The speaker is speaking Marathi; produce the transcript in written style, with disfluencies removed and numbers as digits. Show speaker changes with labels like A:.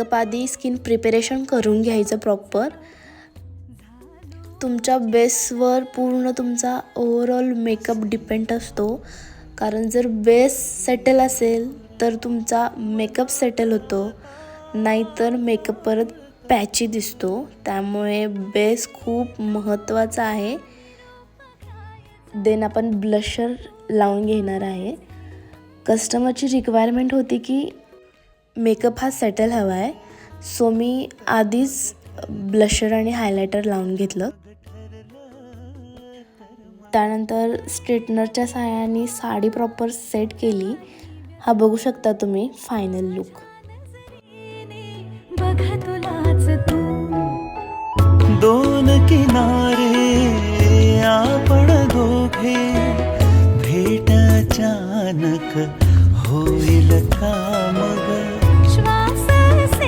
A: मेकअप आधी स्किन प्रिपरेशन करून घ्यायचं प्रॉपर. तुमच्या बेसवर पूर्ण तुमचा ओव्हरऑल मेकअप डिपेंड असतो. कारण जर बेस सेटल असेल तर तुमचा मेकअप सेटल होतो, नाहीतर मेकअप परत पॅची दिसतो. त्यामुळे बेस खूप महत्त्वाचा आहे. देन आपण ब्लशर लावून घेणार आहे. कस्टमरची रिक्वायरमेंट होती की मेकअप हा सेटल हवा आहे, सो मी आधीच ब्लशर आणि हायलायटर लावून घेतलं. त्यानंतर स्ट्रेटनरच्या सहाय्याने साडी प्रॉपर सेट केली. हा बघू शकता तुम्ही फायनल लुक.
B: दोन किनारे आपण दोघे भेट अचानक होईल का.